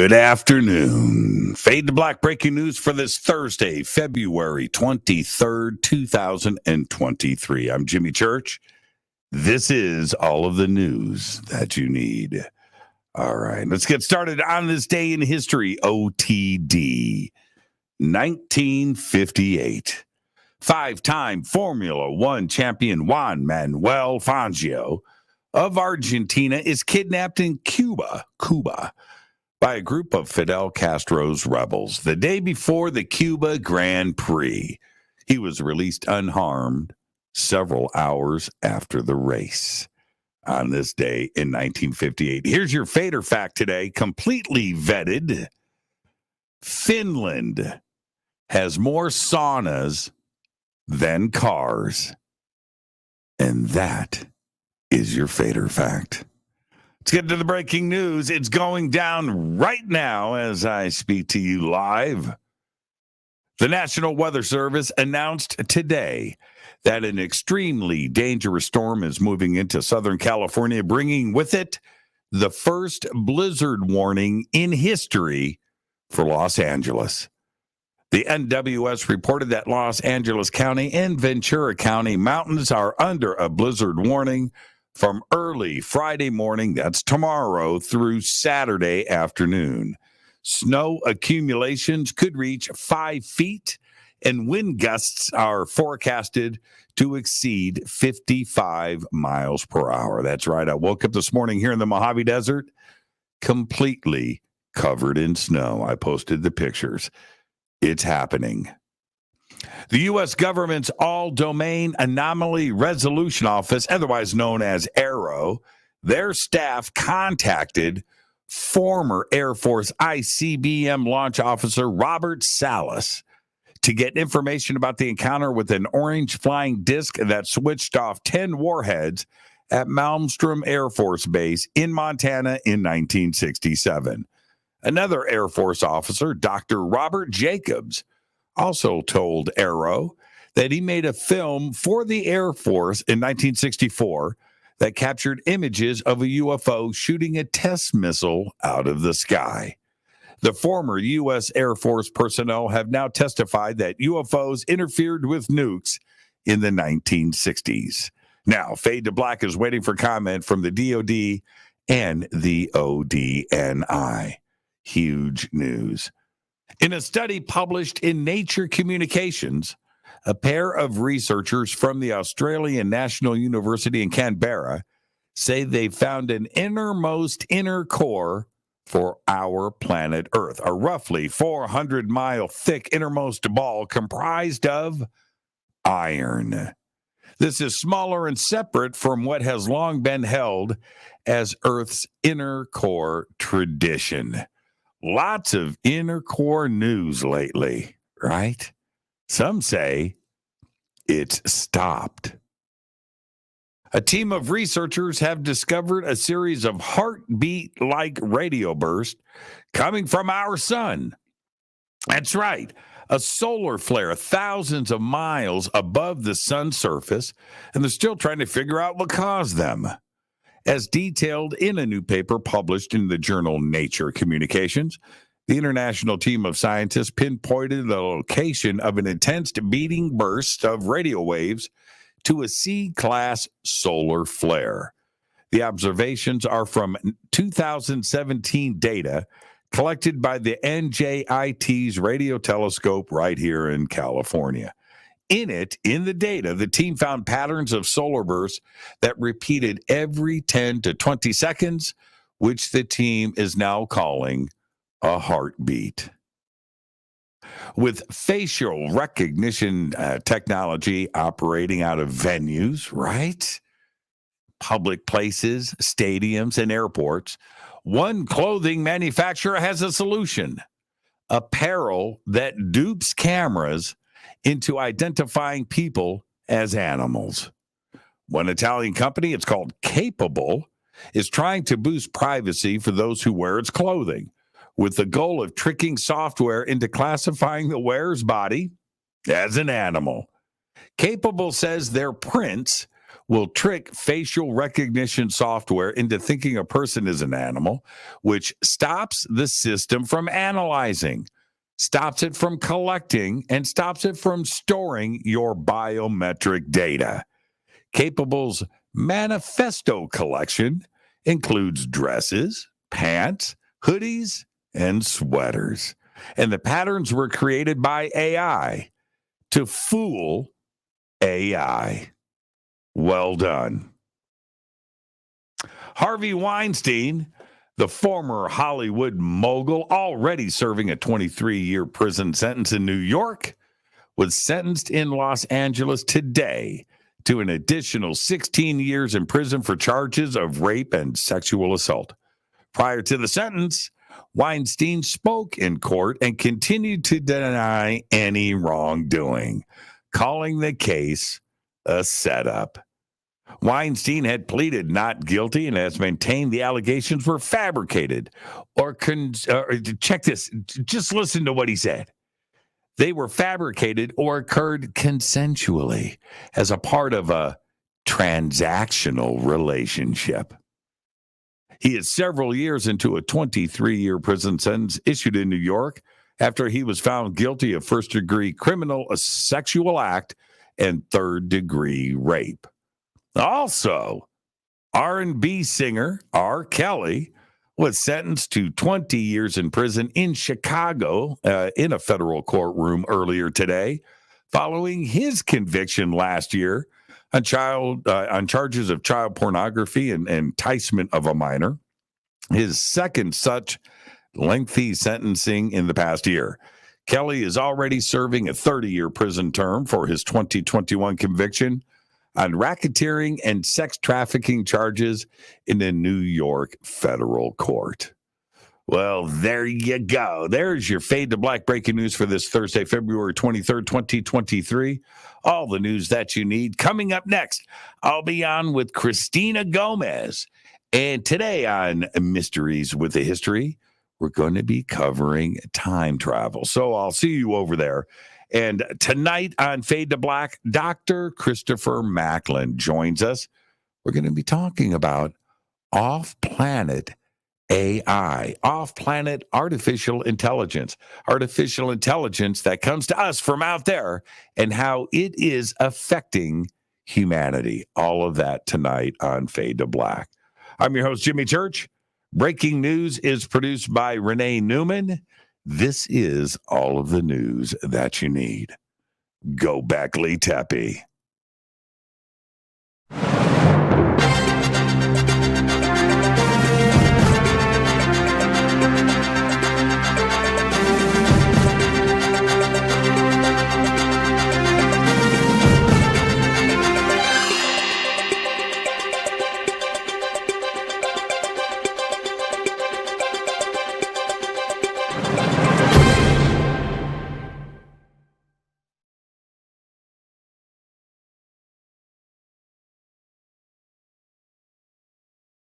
Good afternoon. Fade to Black breaking news for this Thursday, February 23rd, 2023. I'm Jimmy Church. This is all of the news that you need. All right, let's get started on this day in history. OTD, 1958. Five-time Formula One champion Juan Manuel Fangio of Argentina is kidnapped in Cuba, by a group of Fidel Castro's rebels the day before the Cuba Grand Prix. He was released unharmed several hours after the race on this day in 1958. Here's your Fader fact today, completely vetted. Finland has more saunas than cars. And that is your Fader fact. Let's get to the breaking news. It's going down right now as I speak to you live. The National Weather Service announced today that an extremely dangerous storm is moving into Southern California, bringing with it the first blizzard warning in history for Los Angeles. The NWS reported that Los Angeles County and Ventura County mountains are under a blizzard warning from early Friday morning, that's tomorrow, through Saturday afternoon. Snow accumulations could reach 5 feet, and wind gusts are forecasted to exceed 55 miles per hour. That's right. I woke up this morning here in the Mojave Desert, completely covered in snow. I posted the pictures. It's happening. The U.S. government's All-Domain Anomaly Resolution Office, otherwise known as AARO, their staff contacted former Air Force ICBM launch officer Robert Salas to get information about the encounter with an orange flying disc that switched off 10 warheads at Malmstrom Air Force Base in Montana in 1967. Another Air Force officer, Dr. Robert Jacobs, also told AARO that he made a film for the Air Force in 1964 that captured images of a UFO shooting a test missile out of the sky. The former U.S. Air Force personnel have now testified that UFOs interfered with nukes in the 1960s. Now, Fade to Black is waiting for comment from the DOD and the ODNI. Huge news. In a study published in Nature Communications, a pair of researchers from the Australian National University in Canberra say they found an innermost inner core for our planet Earth, a roughly 400-mile thick innermost ball comprised of iron. This is smaller and separate from what has long been held as Earth's inner core tradition. Lots of inner core news lately, right? Some say it's stopped. A team of researchers have discovered a series of heartbeat-like radio bursts coming from our sun. That's right, a solar flare thousands of miles above the sun's surface, and they're still trying to figure out what caused them. As detailed in a new paper published in the journal Nature Communications, the international team of scientists pinpointed the location of an intense beating burst of radio waves to a C-class solar flare. The observations are from 2017 data collected by the NJIT's radio telescope right here in California. In the data, the team found patterns of solar bursts that repeated every 10 to 20 seconds, which the team is now calling a heartbeat. With facial recognition technology operating out of venues, right? Public places, stadiums, and airports, one clothing manufacturer has a solution: apparel that dupes cameras into identifying people as animals. One Italian company, it's called Capable, is trying to boost privacy for those who wear its clothing, with the goal of tricking software into classifying the wearer's body as an animal. Capable says their prints will trick facial recognition software into thinking a person is an animal, which stops the system from analyzing, stops it from collecting, and stops it from storing your biometric data. Capable's manifesto collection includes dresses, pants, hoodies, and sweaters. And the patterns were created by AI to fool AI. Well done. Harvey Weinstein, the former Hollywood mogul, already serving a 23-year prison sentence in New York, was sentenced in Los Angeles today to an additional 16 years in prison for charges of rape and sexual assault. Prior to the sentence, Weinstein spoke in court and continued to deny any wrongdoing, calling the case a setup. Weinstein had pleaded not guilty and has maintained the allegations were fabricated or check this, just listen to what he said. They were fabricated or occurred consensually as a part of a transactional relationship. He is several years into a 23-year prison sentence issued in New York after he was found guilty of first-degree criminal sexual act and third-degree rape. Also, R&B singer R. Kelly was sentenced to 20 years in prison in Chicago in a federal courtroom earlier today, following his conviction last year on charges of child pornography and enticement of a minor, his second such lengthy sentencing in the past year. Kelly is already serving a 30-year prison term for his 2021 conviction on racketeering and sex trafficking charges in a New York federal court. Well, there you go. There's your Fade to Black breaking news for this Thursday, February 23rd, 2023. All the news that you need. Coming up next, I'll be on with Christina Gomez. And today on Mysteries with a History, we're going to be covering time travel. So I'll see you over there. And tonight on Fade to Black, Dr. Christopher Macklin joins us. We're going to be talking about off-planet AI, off-planet artificial intelligence that comes to us from out there and how it is affecting humanity. All of that tonight on Fade to Black. I'm your host, Jimmy Church. Breaking News is produced by Renee Newman. This is all of the news that you need. Go Beckley Tepe.